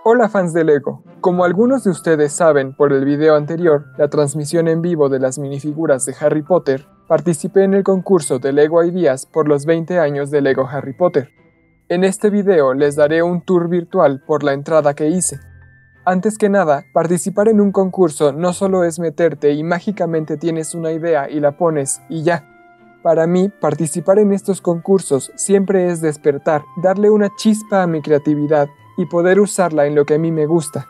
Hola fans de LEGO, como algunos de ustedes saben por el video anterior, la transmisión en vivo de las minifiguras de Harry Potter, participé en el concurso de LEGO Ideas por los 20 años de LEGO Harry Potter. En este video les daré un tour virtual por la entrada que hice. Antes que nada, participar en un concurso no solo es meterte y mágicamente tienes una idea y la pones y ya. Para mí, participar en estos concursos siempre es despertar, darle una chispa a mi creatividad y poder usarla en lo que a mí me gusta.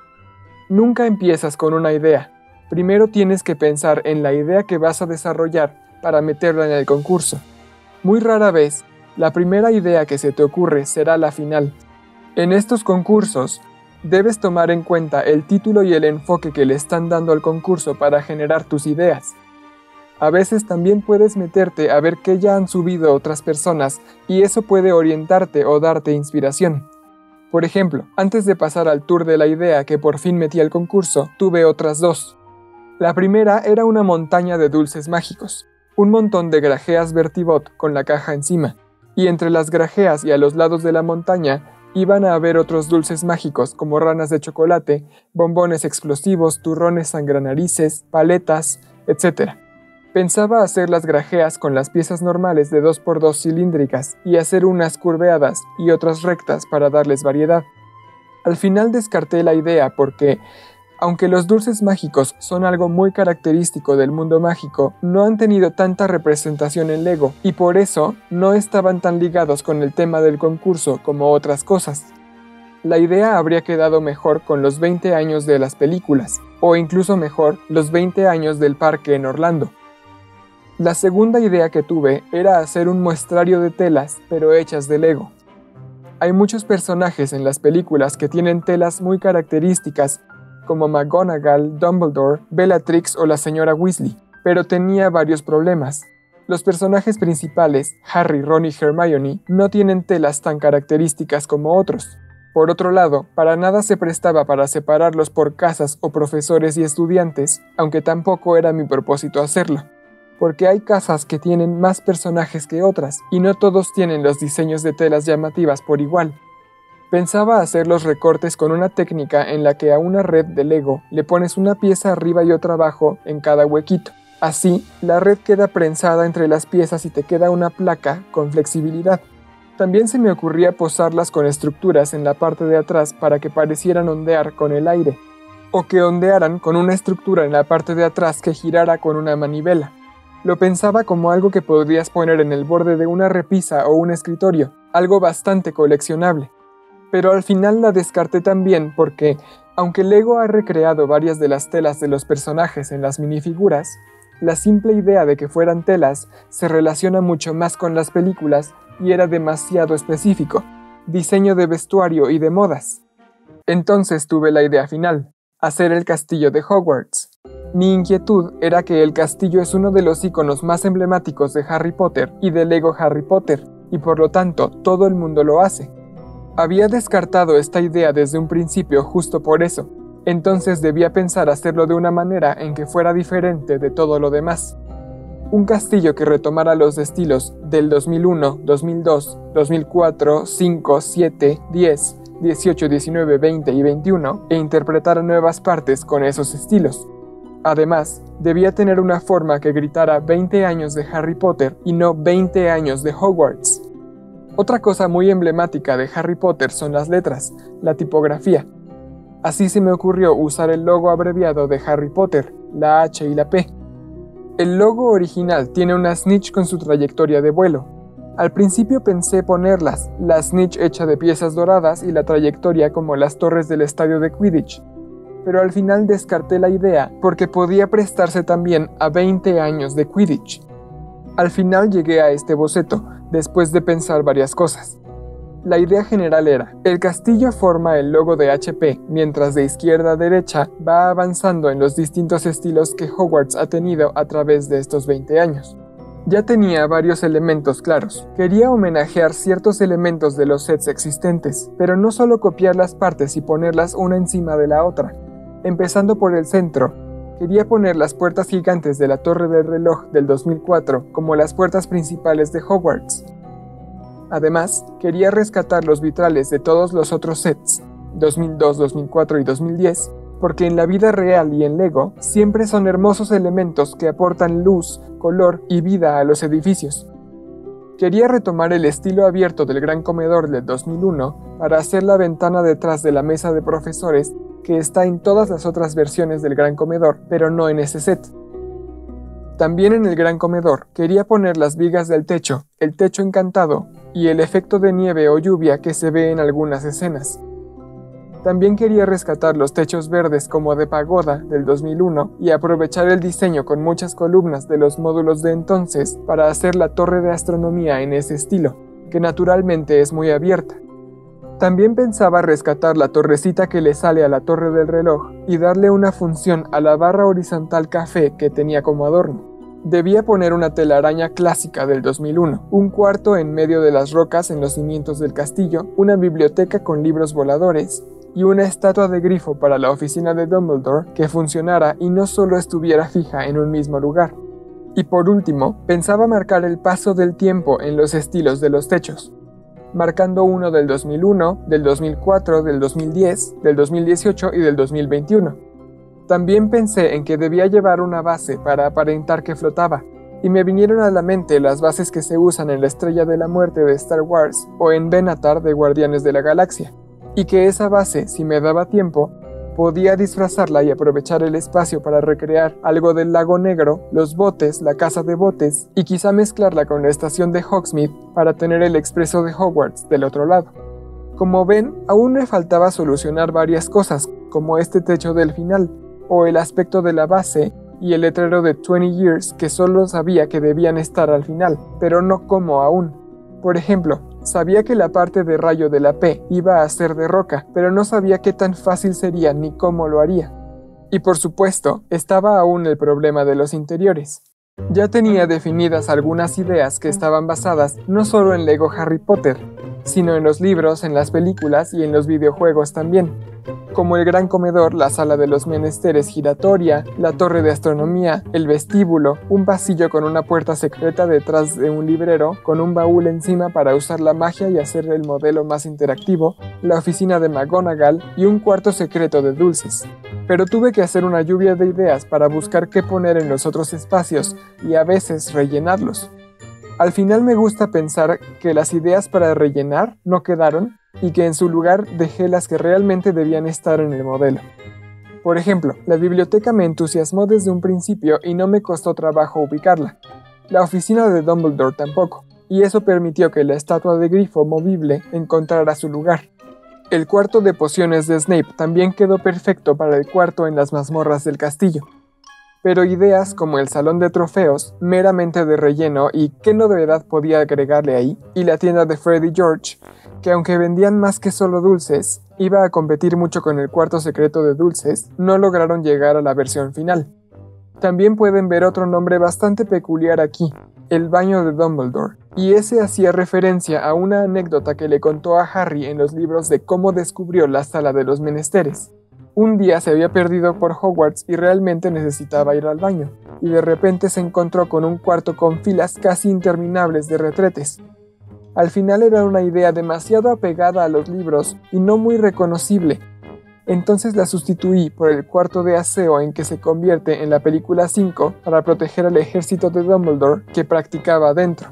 Nunca empiezas con una idea. Primero tienes que pensar en la idea que vas a desarrollar para meterla en el concurso. Muy rara vez, la primera idea que se te ocurre será la final. En estos concursos, debes tomar en cuenta el título y el enfoque que le están dando al concurso para generar tus ideas. A veces también puedes meterte a ver qué ya han subido otras personas y eso puede orientarte o darte inspiración. Por ejemplo, antes de pasar al tour de la idea que por fin metí al concurso, tuve otras dos. La primera era una montaña de dulces mágicos, un montón de grajeas Vertibot con la caja encima, y entre las grajeas y a los lados de la montaña iban a haber otros dulces mágicos como ranas de chocolate, bombones explosivos, turrones sangranarices, paletas, etc. Pensaba hacer las grajeas con las piezas normales de 2x2 cilíndricas y hacer unas curveadas y otras rectas para darles variedad. Al final descarté la idea porque, aunque los dulces mágicos son algo muy característico del mundo mágico, no han tenido tanta representación en LEGO y por eso no estaban tan ligados con el tema del concurso como otras cosas. La idea habría quedado mejor con los 20 años de las películas, o incluso mejor los 20 años del parque en Orlando. La segunda idea que tuve era hacer un muestrario de telas, pero hechas de LEGO. Hay muchos personajes en las películas que tienen telas muy características, como McGonagall, Dumbledore, Bellatrix o la señora Weasley, pero tenía varios problemas. Los personajes principales, Harry, Ron y Hermione, no tienen telas tan características como otros. Por otro lado, para nada se prestaba para separarlos por casas o profesores y estudiantes, aunque tampoco era mi propósito hacerlo, porque hay casas que tienen más personajes que otras, y no todos tienen los diseños de telas llamativas por igual. Pensaba hacer los recortes con una técnica en la que a una red de Lego le pones una pieza arriba y otra abajo en cada huequito. Así, la red queda prensada entre las piezas y te queda una placa con flexibilidad. También se me ocurría posarlas con estructuras en la parte de atrás para que parecieran ondear con el aire, o que ondearan con una estructura en la parte de atrás que girara con una manivela. Lo pensaba como algo que podrías poner en el borde de una repisa o un escritorio, algo bastante coleccionable. Pero al final la descarté también porque, aunque Lego ha recreado varias de las telas de los personajes en las minifiguras, la simple idea de que fueran telas se relaciona mucho más con las películas y era demasiado específico, diseño de vestuario y de modas. Entonces tuve la idea final, hacer el castillo de Hogwarts. Mi inquietud era que el castillo es uno de los iconos más emblemáticos de Harry Potter y de Lego Harry Potter, y por lo tanto todo el mundo lo hace. Había descartado esta idea desde un principio justo por eso, entonces debía pensar hacerlo de una manera en que fuera diferente de todo lo demás. Un castillo que retomara los estilos del 2001, 2002, 2004, 5, 7, 10, 18, 19, 20 y 21 e interpretara nuevas partes con esos estilos. Además, debía tener una forma que gritara 20 años de Harry Potter y no 20 años de Hogwarts. Otra cosa muy emblemática de Harry Potter son las letras, la tipografía. Así se me ocurrió usar el logo abreviado de Harry Potter, la H y la P. El logo original tiene una snitch con su trayectoria de vuelo. Al principio pensé ponerlas, la snitch hecha de piezas doradas y la trayectoria como las torres del estadio de Quidditch, pero al final descarté la idea porque podía prestarse también a 20 años de Quidditch. Al final llegué a este boceto, después de pensar varias cosas. La idea general era, el castillo forma el logo de HP, mientras de izquierda a derecha va avanzando en los distintos estilos que Hogwarts ha tenido a través de estos 20 años. Ya tenía varios elementos claros. Quería homenajear ciertos elementos de los sets existentes, pero no solo copiar las partes y ponerlas una encima de la otra. Empezando por el centro, quería poner las puertas gigantes de la Torre del Reloj del 2004 como las puertas principales de Hogwarts. Además, quería rescatar los vitrales de todos los otros sets, 2002, 2004 y 2010, porque en la vida real y en Lego siempre son hermosos elementos que aportan luz, color y vida a los edificios. Quería retomar el estilo abierto del gran comedor del 2001 para hacer la ventana detrás de la mesa de profesores que está en todas las otras versiones del gran comedor, pero no en ese set. También en el gran comedor quería poner las vigas del techo, el techo encantado y el efecto de nieve o lluvia que se ve en algunas escenas. También quería rescatar los techos verdes como de pagoda del 2001 y aprovechar el diseño con muchas columnas de los módulos de entonces para hacer la torre de astronomía en ese estilo, que naturalmente es muy abierta. También pensaba rescatar la torrecita que le sale a la torre del reloj y darle una función a la barra horizontal café que tenía como adorno. Debía poner una telaraña clásica del 2001, un cuarto en medio de las rocas en los cimientos del castillo, una biblioteca con libros voladores y una estatua de grifo para la oficina de Dumbledore que funcionara y no solo estuviera fija en un mismo lugar. Y por último, pensaba marcar el paso del tiempo en los estilos de los techos, marcando uno del 2001, del 2004, del 2010, del 2018 y del 2021. También pensé en que debía llevar una base para aparentar que flotaba, y me vinieron a la mente las bases que se usan en la Estrella de la Muerte de Star Wars o en Benatar de Guardianes de la Galaxia, y que esa base, si me daba tiempo, podía disfrazarla y aprovechar el espacio para recrear algo del Lago Negro, los botes, la casa de botes, y quizá mezclarla con la estación de Hogsmeade para tener el expreso de Hogwarts del otro lado. Como ven, aún me faltaba solucionar varias cosas, como este techo del final, o el aspecto de la base y el letrero de 20 Years que solo sabía que debían estar al final, pero no cómo aún. Por ejemplo, sabía que la parte de rayo de la P iba a ser de roca, pero no sabía qué tan fácil sería ni cómo lo haría. Y por supuesto, estaba aún el problema de los interiores. Ya tenía definidas algunas ideas que estaban basadas no solo en Lego Harry Potter, sino en los libros, en las películas y en los videojuegos también, como el gran comedor, la sala de los menesteres giratoria, la torre de astronomía, el vestíbulo, un pasillo con una puerta secreta detrás de un librero con un baúl encima para usar la magia y hacer el modelo más interactivo, la oficina de McGonagall y un cuarto secreto de dulces. Pero tuve que hacer una lluvia de ideas para buscar qué poner en los otros espacios y a veces rellenarlos. Al final me gusta pensar que las ideas para rellenar no quedaron y que en su lugar dejé las que realmente debían estar en el modelo. Por ejemplo, la biblioteca me entusiasmó desde un principio y no me costó trabajo ubicarla. La oficina de Dumbledore tampoco, y eso permitió que la estatua de Grifo movible encontrara su lugar. El cuarto de pociones de Snape también quedó perfecto para el cuarto en las mazmorras del castillo. Pero ideas como el salón de trofeos, meramente de relleno y qué novedad podía agregarle ahí, y la tienda de Fred y George, que aunque vendían más que solo dulces, iba a competir mucho con el cuarto secreto de dulces, no lograron llegar a la versión final. También pueden ver otro nombre bastante peculiar aquí, el baño de Dumbledore, y ese hacía referencia a una anécdota que le contó a Harry en los libros de cómo descubrió la sala de los menesteres. Un día se había perdido por Hogwarts y realmente necesitaba ir al baño, y de repente se encontró con un cuarto con filas casi interminables de retretes. Al final era una idea demasiado apegada a los libros y no muy reconocible. Entonces la sustituí por el cuarto de aseo en que se convierte en la película 5 para proteger al ejército de Dumbledore que practicaba dentro.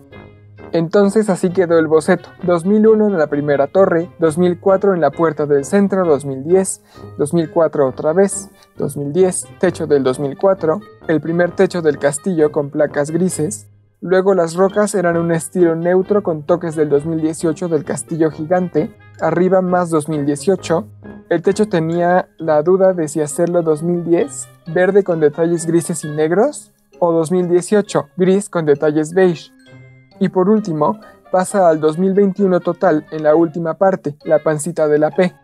Entonces así quedó el boceto: 2001 en la primera torre, 2004 en la puerta del centro, 2010, 2004 otra vez, 2010, techo del 2004, el primer techo del castillo con placas grises, luego las rocas eran un estilo neutro con toques del 2018 del castillo gigante, arriba más 2018, el techo tenía la duda de si hacerlo 2010, verde con detalles grises y negros, o 2018, gris con detalles beige. Y por último, pasa al 2021 total en la última parte, la pancita de la P.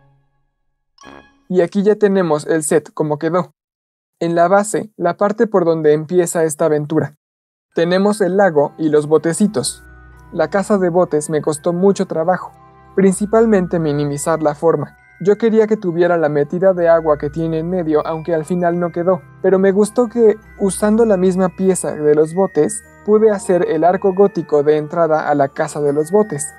Y aquí ya tenemos el set como quedó. En la base, la parte por donde empieza esta aventura. Tenemos el lago y los botecitos. La casa de botes me costó mucho trabajo, principalmente minimizar la forma. Yo quería que tuviera la metida de agua que tiene en medio, aunque al final no quedó, pero me gustó que, usando la misma pieza de los botes, pude hacer el arco gótico de entrada a la casa de los botes.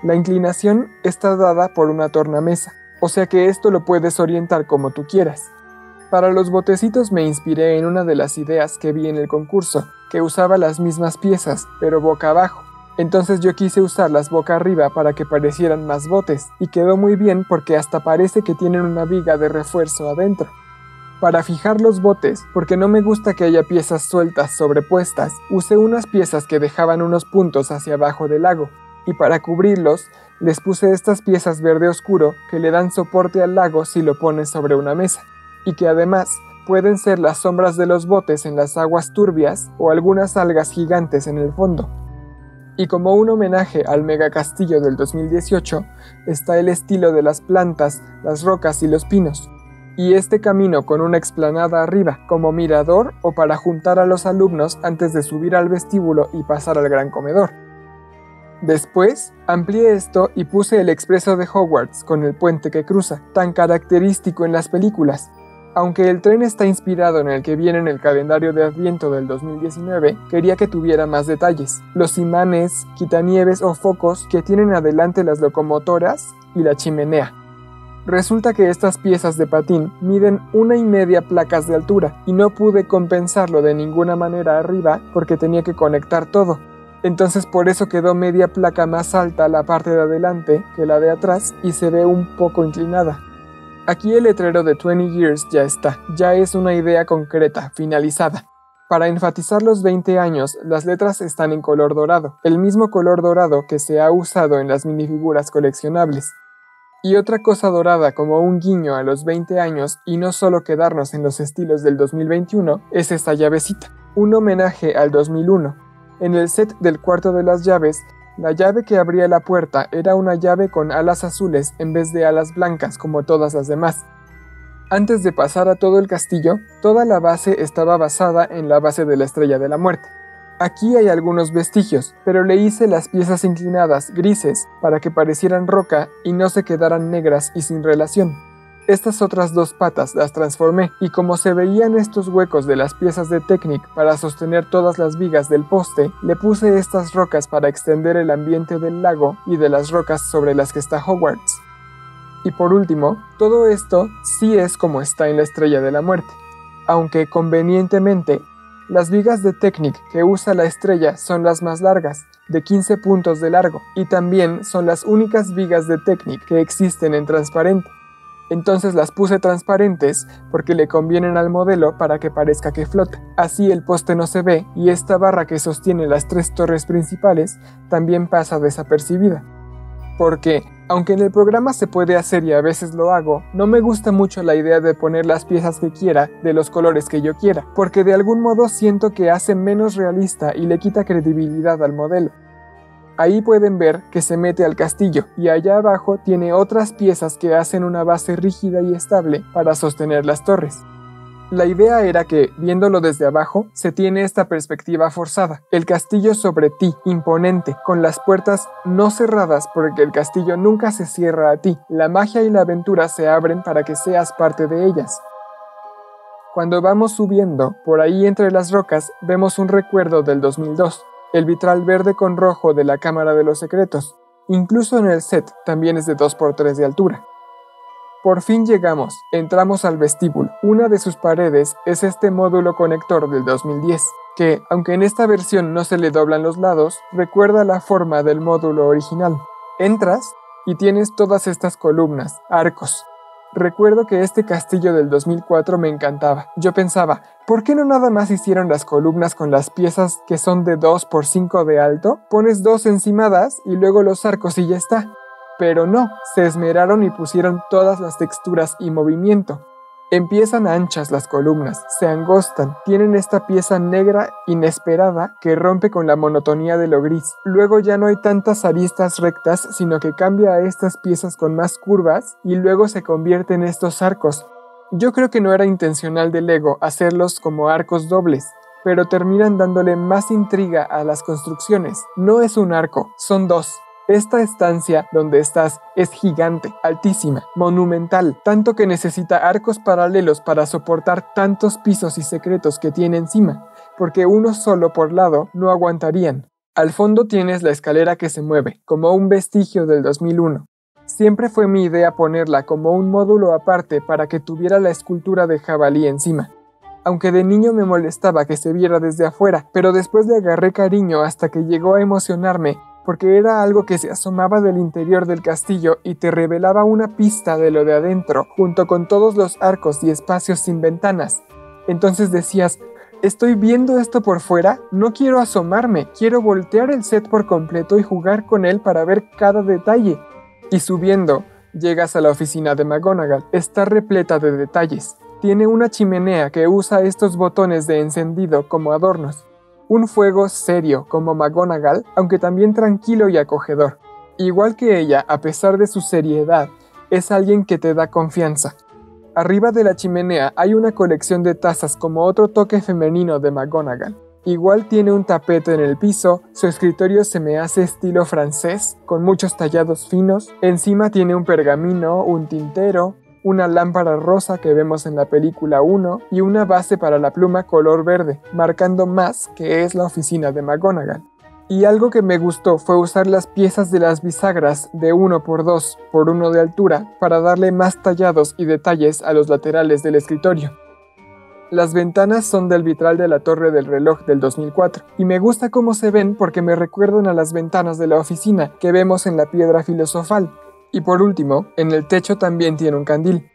La inclinación está dada por una tornamesa, o sea que esto lo puedes orientar como tú quieras. Para los botecitos me inspiré en una de las ideas que vi en el concurso, que usaba las mismas piezas, pero boca abajo. Entonces yo quise usarlas boca arriba para que parecieran más botes, y quedó muy bien porque hasta parece que tienen una viga de refuerzo adentro. Para fijar los botes, porque no me gusta que haya piezas sueltas sobrepuestas, usé unas piezas que dejaban unos puntos hacia abajo del lago, y para cubrirlos, les puse estas piezas verde oscuro que le dan soporte al lago si lo pones sobre una mesa, y que además pueden ser las sombras de los botes en las aguas turbias o algunas algas gigantes en el fondo. Y como un homenaje al megacastillo del 2018, está el estilo de las plantas, las rocas y los pinos, y este camino con una explanada arriba, como mirador o para juntar a los alumnos antes de subir al vestíbulo y pasar al gran comedor. Después, amplié esto y puse el expreso de Hogwarts con el puente que cruza, tan característico en las películas. Aunque el tren está inspirado en el que viene en el calendario de Adviento del 2019, quería que tuviera más detalles. Los imanes, quitanieves o focos que tienen adelante las locomotoras y la chimenea. Resulta que estas piezas de patín miden 1,5 placas de altura y no pude compensarlo de ninguna manera arriba porque tenía que conectar todo. Entonces por eso quedó media placa más alta la parte de adelante que la de atrás y se ve un poco inclinada. Aquí el letrero de 20 Years ya está, ya es una idea concreta, finalizada. Para enfatizar los 20 años, las letras están en color dorado, el mismo color dorado que se ha usado en las minifiguras coleccionables. Y otra cosa dorada como un guiño a los 20 años y no solo quedarnos en los estilos del 2021 es esta llavecita, un homenaje al 2001. En el set del cuarto de las llaves, la llave que abría la puerta era una llave con alas azules en vez de alas blancas como todas las demás. Antes de pasar a todo el castillo, toda la base estaba basada en la base de la Estrella de la Muerte. Aquí hay algunos vestigios, pero le hice las piezas inclinadas grises para que parecieran roca y no se quedaran negras y sin relación. Estas otras dos patas las transformé y como se veían estos huecos de las piezas de Technic para sostener todas las vigas del poste, le puse estas rocas para extender el ambiente del lago y de las rocas sobre las que está Hogwarts. Y por último, todo esto sí es como está en la Estrella de la Muerte, aunque convenientemente, las vigas de Technic que usa la estrella son las más largas, de 15 puntos de largo, y también son las únicas vigas de Technic que existen en transparente. Entonces las puse transparentes porque le convienen al modelo para que parezca que flota. Así el poste no se ve y esta barra que sostiene las 3 torres principales también pasa desapercibida. Porque, aunque en el programa se puede hacer y a veces lo hago, no me gusta mucho la idea de poner las piezas que quiera de los colores que yo quiera, porque de algún modo siento que hace menos realista y le quita credibilidad al modelo. Ahí pueden ver que se mete al castillo y allá abajo tiene otras piezas que hacen una base rígida y estable para sostener las torres. La idea era que, viéndolo desde abajo, se tiene esta perspectiva forzada, el castillo sobre ti, imponente, con las puertas no cerradas porque el castillo nunca se cierra a ti, la magia y la aventura se abren para que seas parte de ellas. Cuando vamos subiendo, por ahí entre las rocas, vemos un recuerdo del 2002, el vitral verde con rojo de la Cámara de los Secretos, incluso en el set también es de 2×3 de altura. Por fin llegamos, entramos al vestíbulo. Una de sus paredes es este módulo conector del 2010, que, aunque en esta versión no se le doblan los lados, recuerda la forma del módulo original. Entras y tienes todas estas columnas, arcos. Recuerdo que este castillo del 2004 me encantaba. Yo pensaba, ¿por qué no nada más hicieron las columnas con las piezas que son de 2×5 de alto? Pones 2 encimadas y luego los arcos y ya está. Pero no, se esmeraron y pusieron todas las texturas y movimiento. Empiezan anchas las columnas, se angostan, tienen esta pieza negra inesperada que rompe con la monotonía de lo gris. Luego ya no hay tantas aristas rectas, sino que cambia a estas piezas con más curvas y luego se convierte en estos arcos. Yo creo que no era intencional de Lego hacerlos como arcos dobles, pero terminan dándole más intriga a las construcciones. No es un arco, son 2. Esta estancia donde estás es gigante, altísima, monumental, tanto que necesita arcos paralelos para soportar tantos pisos y secretos que tiene encima, porque uno solo por lado no aguantarían. Al fondo tienes la escalera que se mueve, como un vestigio del 2001. Siempre fue mi idea ponerla como un módulo aparte para que tuviera la escultura de jabalí encima. Aunque de niño me molestaba que se viera desde afuera, pero después le agarré cariño hasta que llegó a emocionarme porque era algo que se asomaba del interior del castillo y te revelaba una pista de lo de adentro, junto con todos los arcos y espacios sin ventanas. Entonces decías, estoy viendo esto por fuera, no quiero asomarme, quiero voltear el set por completo y jugar con él para ver cada detalle. Y subiendo, llegas a la oficina de McGonagall, está repleta de detalles. Tiene una chimenea que usa estos botones de encendido como adornos. Un fuego serio como McGonagall, aunque también tranquilo y acogedor. Igual que ella, a pesar de su seriedad, es alguien que te da confianza. Arriba de la chimenea hay una colección de tazas como otro toque femenino de McGonagall. Igual tiene un tapete en el piso, su escritorio se me hace estilo francés, con muchos tallados finos. Encima tiene un pergamino, un tintero, una lámpara rosa que vemos en la película 1 y una base para la pluma color verde, marcando más que es la oficina de McGonagall. Y algo que me gustó fue usar las piezas de las bisagras de 1×2×1 de altura para darle más tallados y detalles a los laterales del escritorio. Las ventanas son del vitral de la Torre del Reloj del 2004 y me gusta cómo se ven porque me recuerdan a las ventanas de la oficina que vemos en la Piedra Filosofal. Y por último, en el techo también tiene un candil.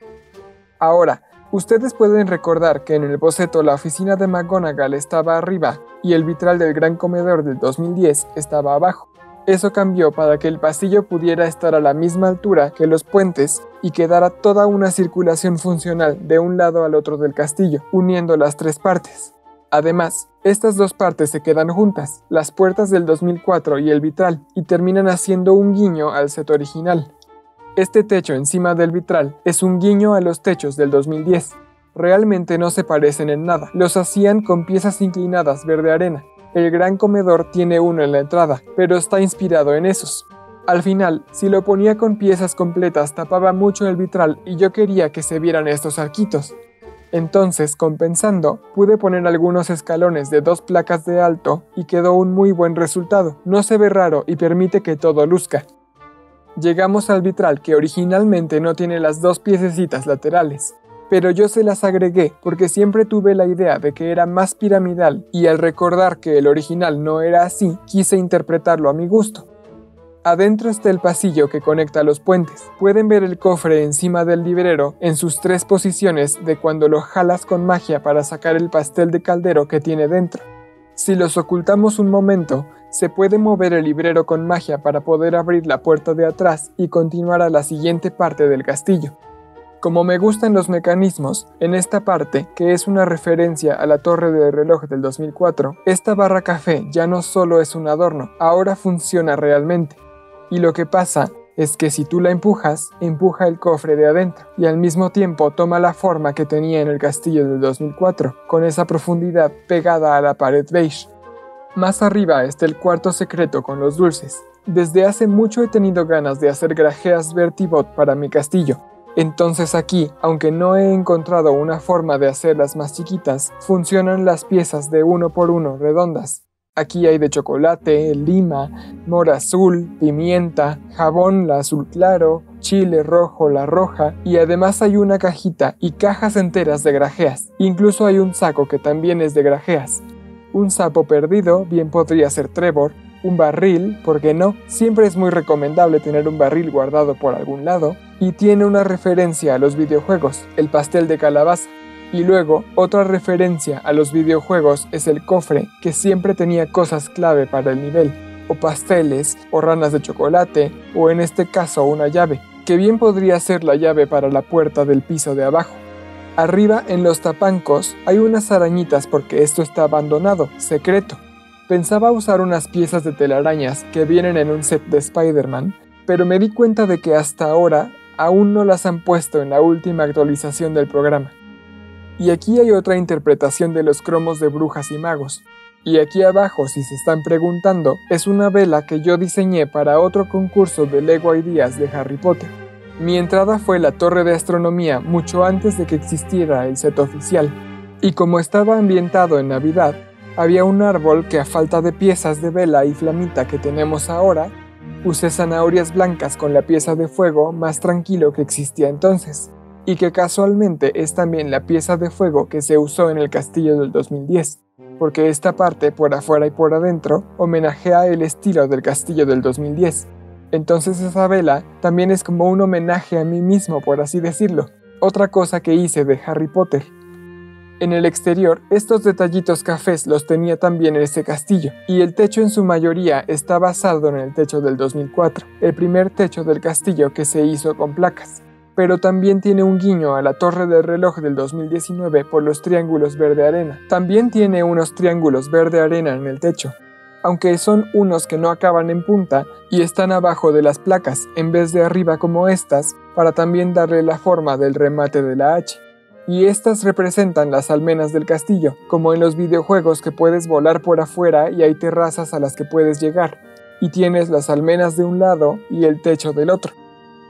Ahora, ustedes pueden recordar que en el boceto la oficina de McGonagall estaba arriba y el vitral del Gran Comedor del 2010 estaba abajo. Eso cambió para que el pasillo pudiera estar a la misma altura que los puentes y quedara toda una circulación funcional de un lado al otro del castillo, uniendo las 3 partes. Además, estas 2 partes se quedan juntas, las puertas del 2004 y el vitral, y terminan haciendo un guiño al set original. Este techo encima del vitral es un guiño a los techos del 2010. Realmente no se parecen en nada, los hacían con piezas inclinadas verde arena. El gran comedor tiene uno en la entrada, pero está inspirado en esos. Al final, si lo ponía con piezas completas tapaba mucho el vitral y yo quería que se vieran estos arquitos. Entonces, compensando, pude poner algunos escalones de 2 placas de alto y quedó un muy buen resultado. No se ve raro y permite que todo luzca. Llegamos al vitral que originalmente no tiene las 2 piececitas laterales, pero yo se las agregué porque siempre tuve la idea de que era más piramidal y al recordar que el original no era así, quise interpretarlo a mi gusto. Adentro está el pasillo que conecta los puentes. Pueden ver el cofre encima del librero en sus 3 posiciones de cuando lo jalas con magia para sacar el pastel de caldero que tiene dentro. Si los ocultamos un momento, se puede mover el librero con magia para poder abrir la puerta de atrás y continuar a la siguiente parte del castillo. Como me gustan los mecanismos, en esta parte, que es una referencia a la torre de reloj del 2004, esta barra café ya no solo es un adorno, ahora funciona realmente. Y lo que pasa es que si tú la empujas, empuja el cofre de adentro y al mismo tiempo toma la forma que tenía en el castillo del 2004, con esa profundidad pegada a la pared beige. Más arriba está el cuarto secreto con los dulces. Desde hace mucho he tenido ganas de hacer grajeas Vertibot para mi castillo. Entonces aquí, aunque no he encontrado una forma de hacerlas más chiquitas, funcionan las piezas de 1 por 1 redondas. Aquí hay de chocolate, lima, mora azul, pimienta, jabón la azul claro, chile rojo la roja y además hay una cajita y cajas enteras de grajeas. Incluso hay un saco que también es de grajeas. Un sapo perdido bien podría ser Trevor, un barril, ¿por qué no? Siempre es muy recomendable tener un barril guardado por algún lado y tiene una referencia a los videojuegos, el pastel de calabaza. Y luego, otra referencia a los videojuegos es el cofre, que siempre tenía cosas clave para el nivel, o pasteles, o ranas de chocolate, o en este caso una llave, que bien podría ser la llave para la puerta del piso de abajo. Arriba, en los tapancos, hay unas arañitas porque esto está abandonado, secreto. Pensaba usar unas piezas de telarañas que vienen en un set de Spider-Man, pero me di cuenta de que hasta ahora aún no las han puesto en la última actualización del programa. Y aquí hay otra interpretación de los cromos de brujas y magos. Y aquí abajo, si se están preguntando, es una vela que yo diseñé para otro concurso de Lego Ideas de Harry Potter. Mi entrada fue la torre de astronomía mucho antes de que existiera el set oficial. Y como estaba ambientado en Navidad, había un árbol que a falta de piezas de vela y flamita que tenemos ahora, usé zanahorias blancas con la pieza de fuego más tranquilo que existía entonces. Y que casualmente es también la pieza de fuego que se usó en el castillo del 2010, porque esta parte por afuera y por adentro homenajea el estilo del castillo del 2010. Entonces esa vela también es como un homenaje a mí mismo, por así decirlo, otra cosa que hice de Harry Potter. En el exterior, estos detallitos cafés los tenía también en ese castillo, y el techo en su mayoría está basado en el techo del 2004, el primer techo del castillo que se hizo con placas. Pero también tiene un guiño a la torre del reloj del 2019 por los triángulos verde arena. También tiene unos triángulos verde arena en el techo, aunque son unos que no acaban en punta y están abajo de las placas en vez de arriba como estas, para también darle la forma del remate de la H. Y estas representan las almenas del castillo, como en los videojuegos que puedes volar por afuera y hay terrazas a las que puedes llegar, y tienes las almenas de un lado y el techo del otro.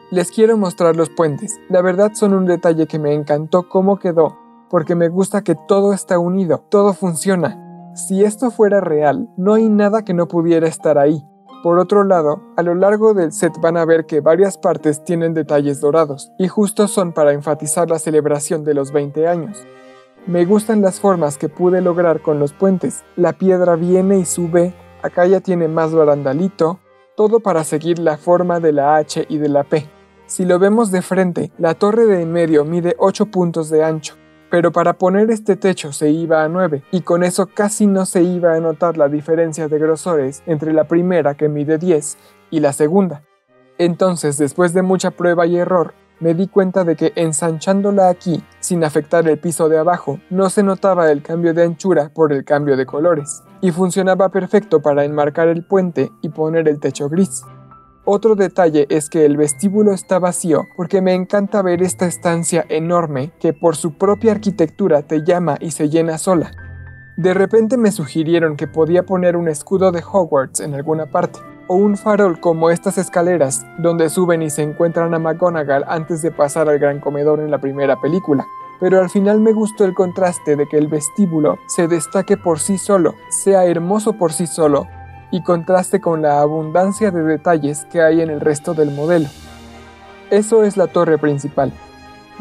Les quiero mostrar los puentes. La verdad son un detalle que me encantó cómo quedó, porque me gusta que todo está unido, todo funciona. Si esto fuera real, no hay nada que no pudiera estar ahí. Por otro lado, a lo largo del set van a ver que varias partes tienen detalles dorados, y justo son para enfatizar la celebración de los 20 años. Me gustan las formas que pude lograr con los puentes. La piedra viene y sube, acá ya tiene más barandalito, todo para seguir la forma de la H y de la P. Si lo vemos de frente, la torre de en medio mide 8 puntos de ancho, pero para poner este techo se iba a 9, y con eso casi no se iba a notar la diferencia de grosores entre la primera que mide 10 y la segunda. Entonces, después de mucha prueba y error, me di cuenta de que ensanchándola aquí, sin afectar el piso de abajo, no se notaba el cambio de anchura por el cambio de colores, y funcionaba perfecto para enmarcar el puente y poner el techo gris. Otro detalle es que el vestíbulo está vacío porque me encanta ver esta estancia enorme que por su propia arquitectura te llama y se llena sola. De repente me sugirieron que podía poner un escudo de Hogwarts en alguna parte, o un farol como estas escaleras donde suben y se encuentran a McGonagall antes de pasar al gran comedor en la primera película. Pero al final me gustó el contraste de que el vestíbulo se destaque por sí solo, sea hermoso por sí solo, y contraste con la abundancia de detalles que hay en el resto del modelo. Eso es la torre principal.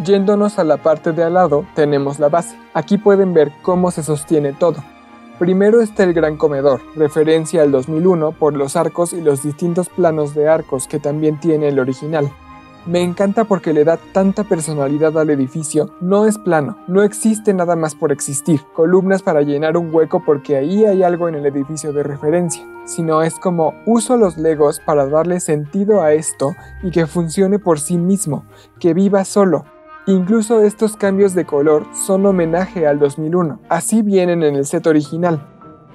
Yéndonos a la parte de al lado, tenemos la base. Aquí pueden ver cómo se sostiene todo. Primero está el gran comedor, referencia al 2001 por los arcos y los distintos planos de arcos que también tiene el original. Me encanta porque le da tanta personalidad al edificio. No es plano, no existe nada más por existir, columnas para llenar un hueco porque ahí hay algo en el edificio de referencia, sino es como uso los Legos para darle sentido a esto y que funcione por sí mismo, que viva solo. Incluso estos cambios de color son homenaje al 2001, así vienen en el set original.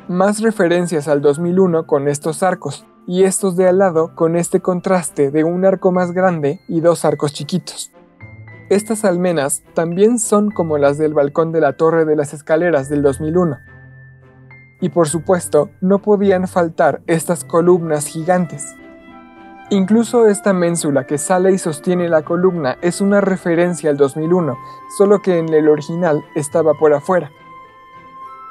Más referencias al 2001 con estos arcos, y estos de al lado con este contraste de un arco más grande y dos arcos chiquitos. Estas almenas también son como las del balcón de la Torre de las Escaleras del 2001. Y por supuesto, no podían faltar estas columnas gigantes. Incluso esta ménsula que sale y sostiene la columna es una referencia al 2001, solo que en el original estaba por afuera.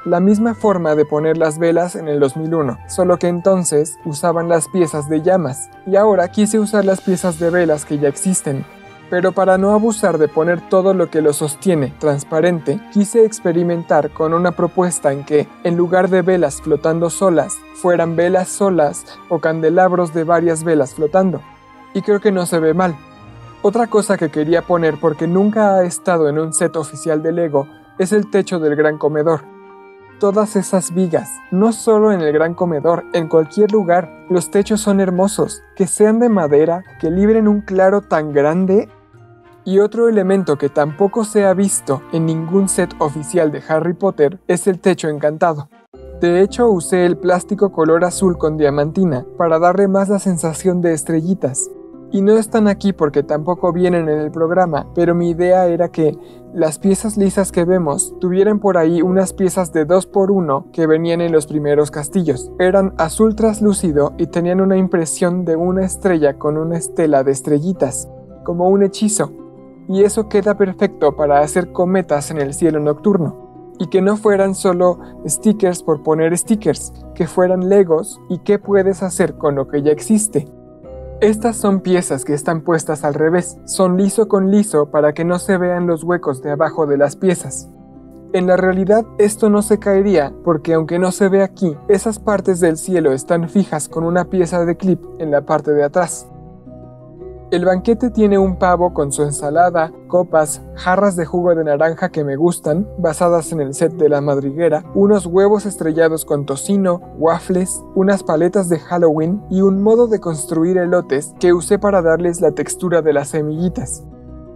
La misma forma de poner las velas en el 2001, solo que entonces usaban las piezas de llamas, y ahora quise usar las piezas de velas que ya existen. Pero para no abusar de poner todo lo que lo sostiene transparente, quise experimentar con una propuesta en que, en lugar de velas flotando solas, fueran velas solas o candelabros de varias velas flotando. Y creo que no se ve mal. Otra cosa que quería poner porque nunca ha estado en un set oficial de Lego es el techo del gran comedor. Todas esas vigas, no solo en el gran comedor, en cualquier lugar, los techos son hermosos, que sean de madera, que libren un claro tan grande. Y otro elemento que tampoco se ha visto en ningún set oficial de Harry Potter es el techo encantado. De hecho, usé el plástico color azul con diamantina para darle más la sensación de estrellitas. Y no están aquí porque tampoco vienen en el programa, pero mi idea era que las piezas lisas que vemos tuvieran por ahí unas piezas de 2x1 que venían en los primeros castillos. Eran azul traslúcido y tenían una impresión de una estrella con una estela de estrellitas, como un hechizo. Y eso queda perfecto para hacer cometas en el cielo nocturno. Y que no fueran solo stickers por poner stickers, que fueran Legos y qué puedes hacer con lo que ya existe. Estas son piezas que están puestas al revés, son liso con liso para que no se vean los huecos de abajo de las piezas. En la realidad esto no se caería porque aunque no se ve aquí, esas partes del cielo están fijas con una pieza de clip en la parte de atrás. El banquete tiene un pavo con su ensalada, copas, jarras de jugo de naranja que me gustan, basadas en el set de la madriguera, unos huevos estrellados con tocino, waffles, unas paletas de Halloween y un modo de construir elotes que usé para darles la textura de las semillitas.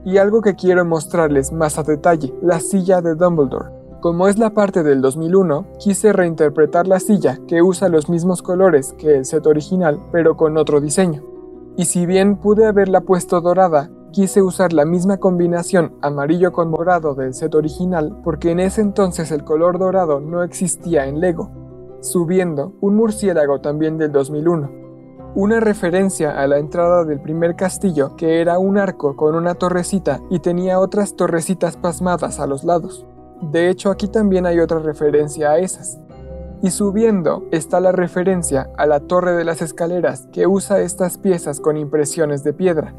Y algo que quiero mostrarles más a detalle, la silla de Dumbledore. Como es la parte del 2001, quise reinterpretar la silla que usa los mismos colores que el set original, pero con otro diseño. Y si bien pude haberla puesto dorada, quise usar la misma combinación amarillo con morado del set original porque en ese entonces el color dorado no existía en Lego. Subiendo, un murciélago también del 2001. Una referencia a la entrada del primer castillo que era un arco con una torrecita y tenía otras torrecitas pasmadas a los lados. De hecho aquí también hay otra referencia a esas. Y subiendo está la referencia a la Torre de las Escaleras que usa estas piezas con impresiones de piedra.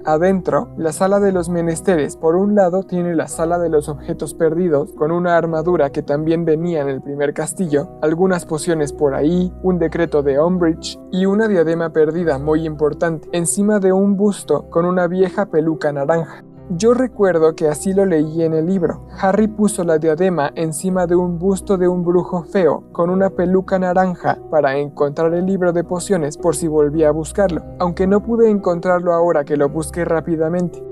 Adentro, la sala de los menesteres por un lado tiene la sala de los objetos perdidos con una armadura que también venía en el primer castillo, algunas pociones por ahí, un decreto de Umbridge y una diadema perdida muy importante encima de un busto con una vieja peluca naranja. Yo recuerdo que así lo leí en el libro. Harry puso la diadema encima de un busto de un brujo feo con una peluca naranja para encontrar el libro de pociones por si volvía a buscarlo, aunque no pude encontrarlo ahora que lo busqué rápidamente.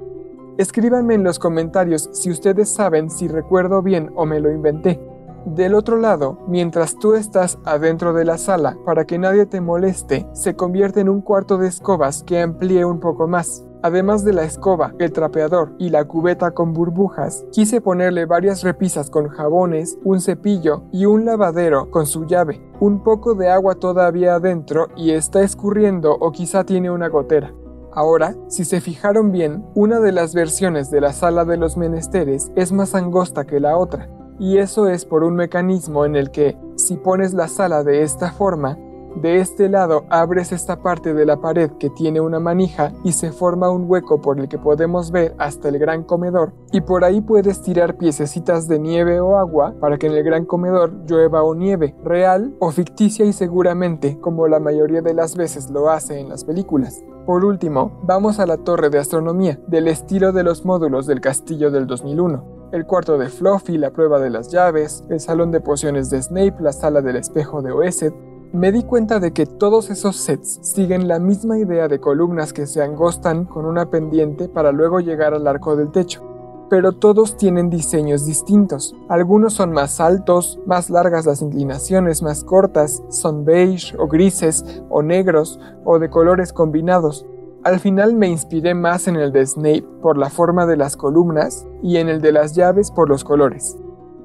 Escríbanme en los comentarios si ustedes saben si recuerdo bien o me lo inventé. Del otro lado, mientras tú estás adentro de la sala para que nadie te moleste, se convierte en un cuarto de escobas que amplíe un poco más. Además de la escoba, el trapeador y la cubeta con burbujas, quise ponerle varias repisas con jabones, un cepillo y un lavadero con su llave. Un poco de agua todavía adentro y está escurriendo o quizá tiene una gotera. Ahora, si se fijaron bien, una de las versiones de la sala de los menesteres es más angosta que la otra, y eso es por un mecanismo en el que, si pones la sala de esta forma, de este lado abres esta parte de la pared que tiene una manija y se forma un hueco por el que podemos ver hasta el gran comedor, y por ahí puedes tirar piececitas de nieve o agua para que en el gran comedor llueva o nieve, real o ficticia y seguramente como la mayoría de las veces lo hace en las películas. Por último, vamos a la torre de astronomía, del estilo de los módulos del castillo del 2001. El cuarto de Fluffy, la prueba de las llaves, el salón de pociones de Snape, la sala del espejo de Oesed. Me di cuenta de que todos esos sets siguen la misma idea de columnas que se angostan con una pendiente para luego llegar al arco del techo, pero todos tienen diseños distintos. Algunos son más altos, más largas las inclinaciones, más cortas, son beige o grises o negros o de colores combinados. Al final me inspiré más en el de Snape por la forma de las columnas y en el de las llaves por los colores.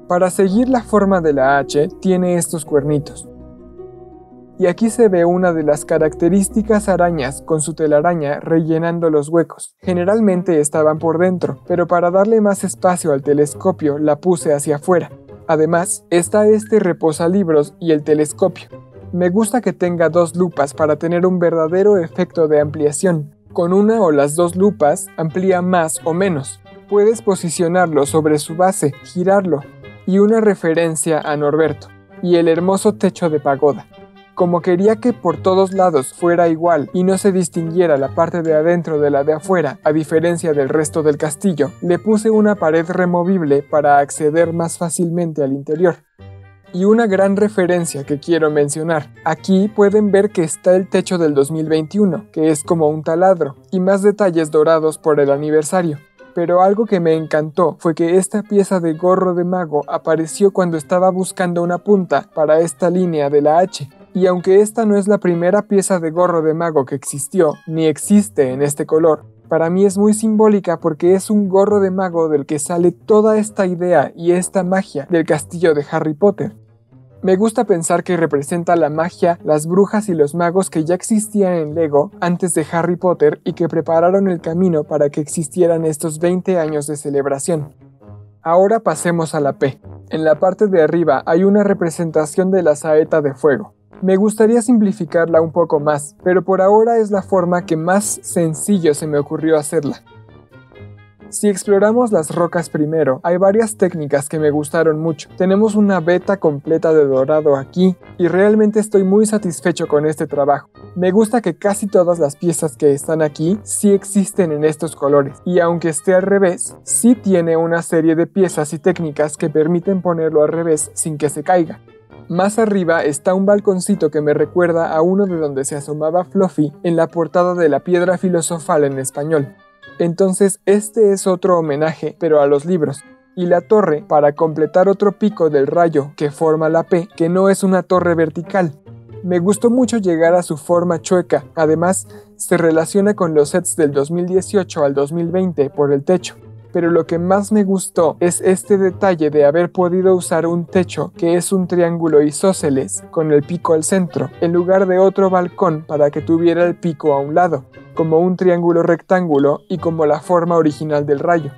Para seguir la forma de la H tiene estos cuernitos. Y aquí se ve una de las características arañas con su telaraña rellenando los huecos. Generalmente estaban por dentro, pero para darle más espacio al telescopio la puse hacia afuera. Además, está este reposalibros y el telescopio. Me gusta que tenga dos lupas para tener un verdadero efecto de ampliación. Con una o las dos lupas amplía más o menos. Puedes posicionarlo sobre su base, girarlo. Y una referencia a Norberto. Y el hermoso techo de pagoda. Como quería que por todos lados fuera igual y no se distinguiera la parte de adentro de la de afuera, a diferencia del resto del castillo, le puse una pared removible para acceder más fácilmente al interior. Y una gran referencia que quiero mencionar. Aquí pueden ver que está el techo del 2021, que es como un taladro, y más detalles dorados por el aniversario. Pero algo que me encantó fue que esta pieza de gorro de mago apareció cuando estaba buscando una punta para esta línea de la H. Y aunque esta no es la primera pieza de gorro de mago que existió, ni existe en este color, para mí es muy simbólica porque es un gorro de mago del que sale toda esta idea y esta magia del castillo de Harry Potter. Me gusta pensar que representa la magia, las brujas y los magos que ya existían en Lego antes de Harry Potter y que prepararon el camino para que existieran estos 20 años de celebración. Ahora pasemos a la P. En la parte de arriba hay una representación de la saeta de fuego. Me gustaría simplificarla un poco más, pero por ahora es la forma que más sencillo se me ocurrió hacerla. Si exploramos las rocas primero, hay varias técnicas que me gustaron mucho. Tenemos una veta completa de dorado aquí, y realmente estoy muy satisfecho con este trabajo. Me gusta que casi todas las piezas que están aquí sí existen en estos colores, y aunque esté al revés, sí tiene una serie de piezas y técnicas que permiten ponerlo al revés sin que se caiga. Más arriba está un balconcito que me recuerda a uno de donde se asomaba Fluffy en la portada de La Piedra Filosofal en español. Entonces este es otro homenaje, pero a los libros. Y la torre, para completar otro pico del rayo que forma la P, que no es una torre vertical. Me gustó mucho llegar a su forma chueca, además se relaciona con los sets del 2018 al 2020 por el techo. Pero lo que más me gustó es este detalle de haber podido usar un techo que es un triángulo isósceles con el pico al centro, en lugar de otro balcón para que tuviera el pico a un lado, como un triángulo rectángulo y como la forma original del rayo.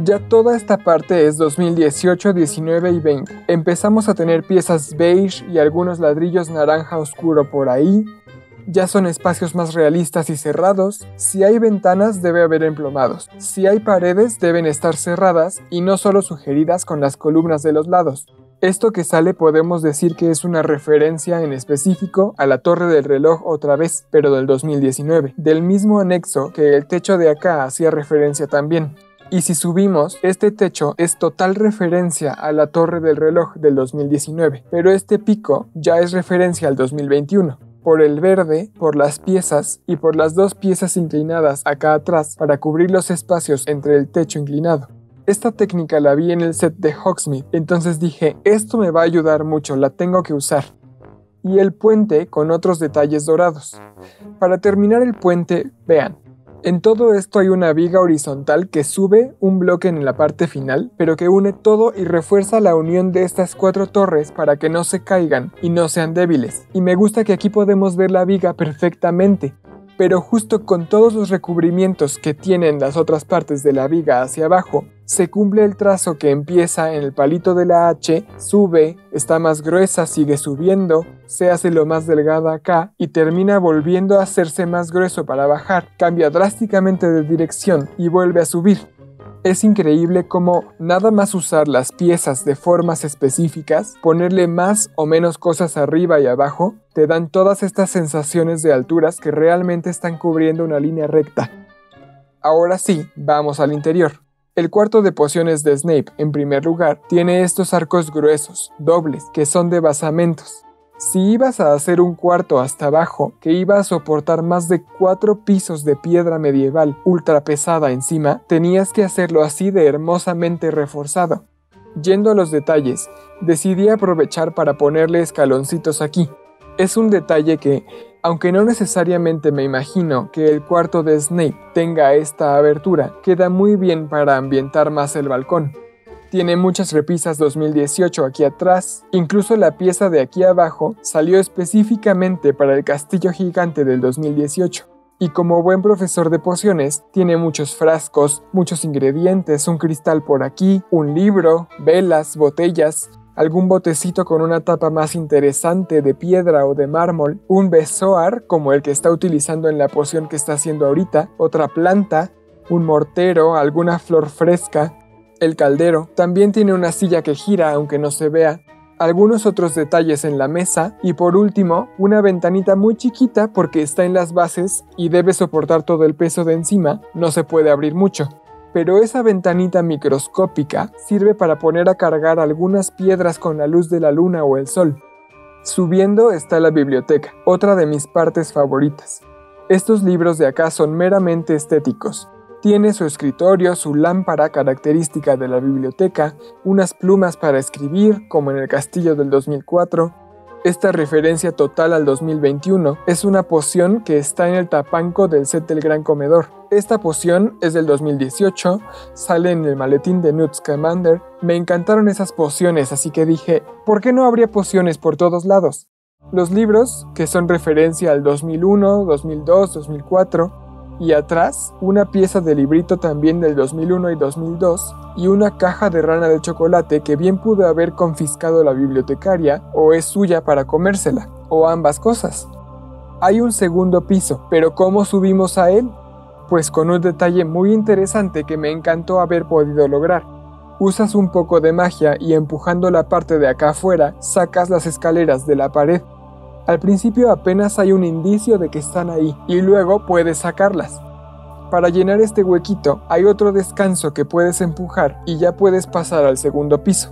Ya toda esta parte es 2018, 19 y 20. Empezamos a tener piezas beige y algunos ladrillos naranja oscuro por ahí. Ya son espacios más realistas y cerrados. Si hay ventanas debe haber emplomados. Si hay paredes deben estar cerradas y no solo sugeridas con las columnas de los lados. Esto que sale podemos decir que es una referencia en específico a la torre del reloj otra vez, pero del 2019, del mismo anexo que el techo de acá hacía referencia también. Y si subimos, este techo es total referencia a la torre del reloj del 2019, pero este pico ya es referencia al 2021. Por el verde, por las piezas y por las dos piezas inclinadas acá atrás para cubrir los espacios entre el techo inclinado. Esta técnica la vi en el set de Hogsmeade, entonces dije, esto me va a ayudar mucho, la tengo que usar. Y el puente con otros detalles dorados. Para terminar el puente, vean, En todo esto hay una viga horizontal que sube un bloque en la parte final, pero que une todo y refuerza la unión de estas 4 torres para que no se caigan y no sean débiles. Y me gusta que aquí podemos ver la viga perfectamente, pero justo con todos los recubrimientos que tienen las otras partes de la viga hacia abajo, se cumple el trazo que empieza en el palito de la H, sube, está más gruesa, sigue subiendo, se hace lo más delgada acá y termina volviendo a hacerse más grueso para bajar, cambia drásticamente de dirección y vuelve a subir. Es increíble cómo nada más usar las piezas de formas específicas, ponerle más o menos cosas arriba y abajo, te dan todas estas sensaciones de alturas que realmente están cubriendo una línea recta. Ahora sí, vamos al interior. El cuarto de pociones de Snape, en primer lugar, tiene estos arcos gruesos, dobles, que son de basamentos. Si ibas a hacer un cuarto hasta abajo que iba a soportar más de 4 pisos de piedra medieval ultra pesada encima, tenías que hacerlo así de hermosamente reforzado. Yendo a los detalles, decidí aprovechar para ponerle escaloncitos aquí. Es un detalle que, aunque no necesariamente me imagino que el cuarto de Snape tenga esta abertura, queda muy bien para ambientar más el balcón. Tiene muchas repisas 2018 aquí atrás, incluso la pieza de aquí abajo salió específicamente para el castillo gigante del 2018. Y como buen profesor de pociones, tiene muchos frascos, muchos ingredientes, un cristal por aquí, un libro, velas, botellas, algún botecito con una tapa más interesante de piedra o de mármol, un bezoar como el que está utilizando en la poción que está haciendo ahorita, otra planta, un mortero, alguna flor fresca. El caldero también tiene una silla que gira aunque no se vea, algunos otros detalles en la mesa y por último una ventanita muy chiquita porque está en las bases y debe soportar todo el peso de encima, no se puede abrir mucho. Pero esa ventanita microscópica sirve para poner a cargar algunas piedras con la luz de la luna o el sol. Subiendo está la biblioteca, otra de mis partes favoritas. Estos libros de acá son meramente estéticos. Tiene su escritorio, su lámpara característica de la biblioteca, unas plumas para escribir, como en el castillo del 2004. Esta referencia total al 2021 es una poción que está en el tapanco del set del Gran Comedor. Esta poción es del 2018, sale en el maletín de Newt Scamander. Me encantaron esas pociones, así que dije, ¿por qué no habría pociones por todos lados? Los libros, que son referencia al 2001, 2002, 2004, y atrás una pieza de librito también del 2001 y 2002 y una caja de rana de chocolate que bien pudo haber confiscado la bibliotecaria o es suya para comérsela, o ambas cosas. Hay un segundo piso, pero ¿cómo subimos a él? Pues con un detalle muy interesante que me encantó haber podido lograr. Usas un poco de magia y empujando la parte de acá afuera sacas las escaleras de la pared. Al principio apenas hay un indicio de que están ahí y luego puedes sacarlas. Para llenar este huequito hay otro descanso que puedes empujar y ya puedes pasar al segundo piso.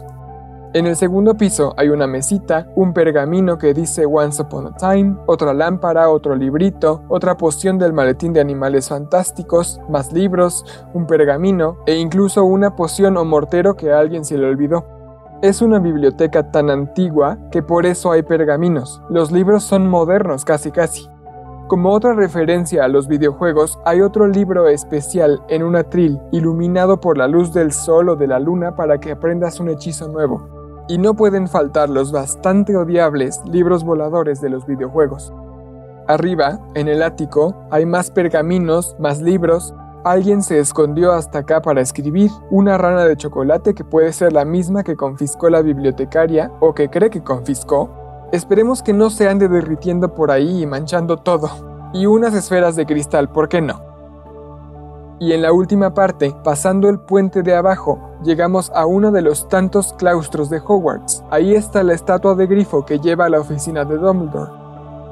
En el segundo piso hay una mesita, un pergamino que dice Once Upon a Time, otra lámpara, otro librito, otra poción del maletín de animales fantásticos, más libros, un pergamino e incluso una poción o mortero que a alguien se le olvidó. Es una biblioteca tan antigua que por eso hay pergaminos. Los libros son modernos casi. Como otra referencia a los videojuegos, hay otro libro especial en un atril, iluminado por la luz del sol o de la luna para que aprendas un hechizo nuevo. Y no pueden faltar los bastante odiables libros voladores de los videojuegos. Arriba, en el ático, hay más pergaminos, más libros. Alguien se escondió hasta acá para escribir, una rana de chocolate que puede ser la misma que confiscó la bibliotecaria o que cree que confiscó. Esperemos que no se ande derritiendo por ahí y manchando todo. Y unas esferas de cristal, ¿por qué no? Y en la última parte, pasando el puente de abajo, llegamos a uno de los tantos claustros de Hogwarts. Ahí está la estatua de Grifo que lleva a la oficina de Dumbledore.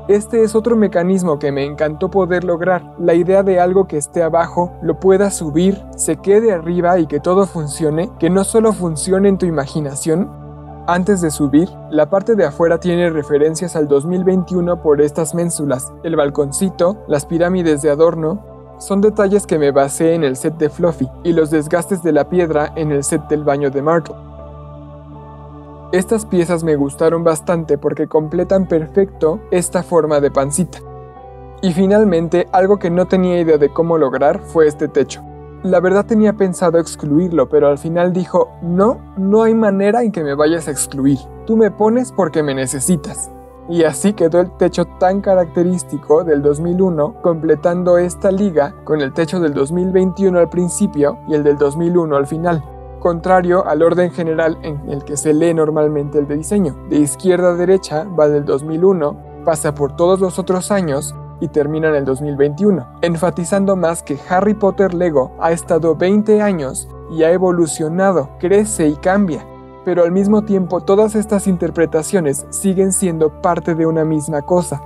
Este es otro mecanismo que me encantó poder lograr, la idea de algo que esté abajo, lo puedas subir, se quede arriba y que todo funcione, que no solo funcione en tu imaginación. Antes de subir, la parte de afuera tiene referencias al 2021 por estas ménsulas, el balconcito, las pirámides de adorno. Son detalles que me basé en el set de Fluffy y los desgastes de la piedra en el set del baño de Myrtle. Estas piezas me gustaron bastante porque completan perfecto esta forma de pancita. Y finalmente, algo que no tenía idea de cómo lograr fue este techo. La verdad tenía pensado excluirlo, pero al final dijo, no hay manera en que me vayas a excluir. Tú me pones porque me necesitas. Y así quedó el techo tan característico del 2001, completando esta liga con el techo del 2021 al principio y el del 2001 al final, contrario al orden general en el que se lee normalmente el de diseño. De izquierda a derecha va del 2001, pasa por todos los otros años y termina en el 2021, enfatizando más que Harry Potter Lego ha estado 20 años y ha evolucionado, crece y cambia. Pero al mismo tiempo todas estas interpretaciones siguen siendo parte de una misma cosa.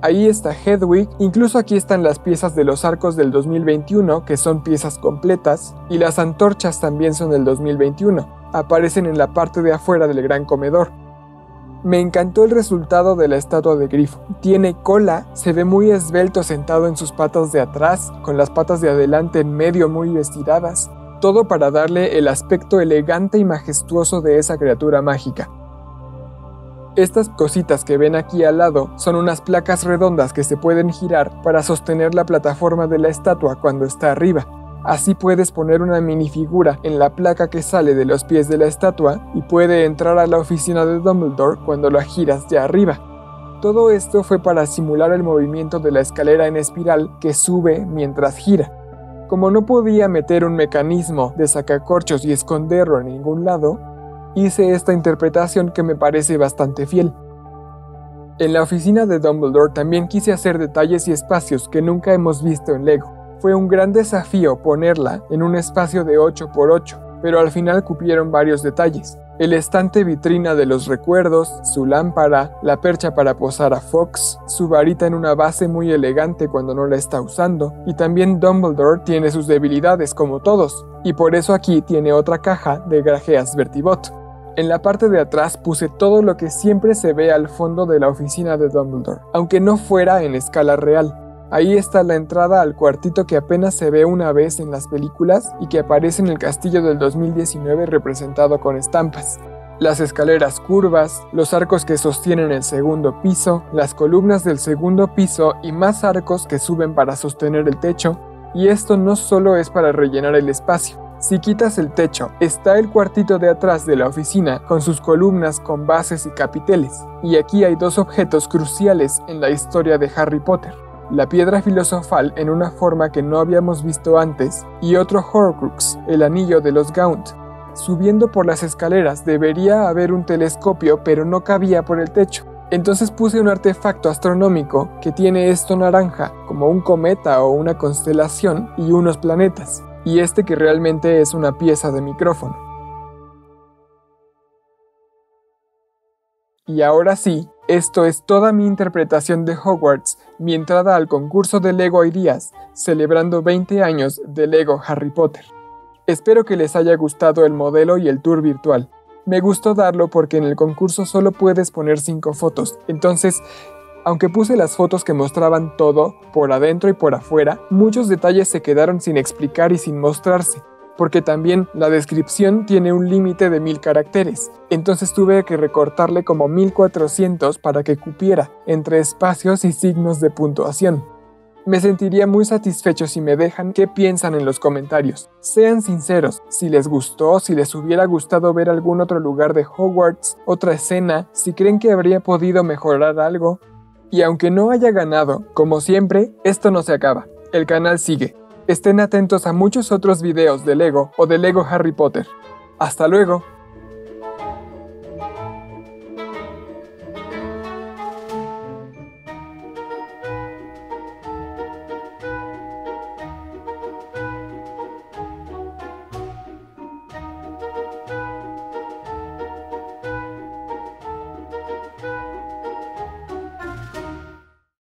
Ahí está Hedwig, incluso aquí están las piezas de los arcos del 2021, que son piezas completas, y las antorchas también son del 2021, aparecen en la parte de afuera del gran comedor. Me encantó el resultado de la estatua de Grifo. Tiene cola, se ve muy esbelto sentado en sus patas de atrás, con las patas de adelante en medio muy estiradas. Todo para darle el aspecto elegante y majestuoso de esa criatura mágica. Estas cositas que ven aquí al lado son unas placas redondas que se pueden girar para sostener la plataforma de la estatua cuando está arriba. Así puedes poner una minifigura en la placa que sale de los pies de la estatua y puede entrar a la oficina de Dumbledore cuando la giras ya arriba. Todo esto fue para simular el movimiento de la escalera en espiral que sube mientras gira. Como no podía meter un mecanismo de sacacorchos y esconderlo en ningún lado, hice esta interpretación que me parece bastante fiel. En la oficina de Dumbledore también quise hacer detalles y espacios que nunca hemos visto en Lego. Fue un gran desafío ponerla en un espacio de 8×8, pero al final cupieron varios detalles. El estante vitrina de los recuerdos, su lámpara, la percha para posar a Fox, su varita en una base muy elegante cuando no la está usando, y también Dumbledore tiene sus debilidades como todos, y por eso aquí tiene otra caja de grajeas Bertibot. En la parte de atrás puse todo lo que siempre se ve al fondo de la oficina de Dumbledore, aunque no fuera en escala real. Ahí está la entrada al cuartito que apenas se ve una vez en las películas y que aparece en el castillo del 2019 representado con estampas. Las escaleras curvas, los arcos que sostienen el segundo piso, las columnas del segundo piso y más arcos que suben para sostener el techo. Y esto no solo es para rellenar el espacio. Si quitas el techo, está el cuartito de atrás de la oficina con sus columnas con bases y capiteles. Y aquí hay dos objetos cruciales en la historia de Harry Potter. La piedra filosofal en una forma que no habíamos visto antes y otro Horcrux, el anillo de los Gaunt. Subiendo por las escaleras debería haber un telescopio, pero no cabía por el techo. Entonces puse un artefacto astronómico que tiene esto naranja, como un cometa o una constelación y unos planetas, y este que realmente es una pieza de micrófono. Y ahora sí, esto es toda mi interpretación de Hogwarts, mi entrada al concurso de Lego Ideas, celebrando 20 años de Lego Harry Potter. Espero que les haya gustado el modelo y el tour virtual. Me gustó darlo porque en el concurso solo puedes poner 5 fotos, entonces, aunque puse las fotos que mostraban todo, por adentro y por afuera, muchos detalles se quedaron sin explicar y sin mostrarse. Porque también la descripción tiene un límite de 1000 caracteres, entonces tuve que recortarle como 1400 para que cupiera entre espacios y signos de puntuación. Me sentiría muy satisfecho si me dejan qué piensan en los comentarios. Sean sinceros, si les gustó, si les hubiera gustado ver algún otro lugar de Hogwarts, otra escena, si creen que habría podido mejorar algo. Y aunque no haya ganado, como siempre, esto no se acaba. El canal sigue. Estén atentos a muchos otros videos de Lego o de Lego Harry Potter. ¡Hasta luego!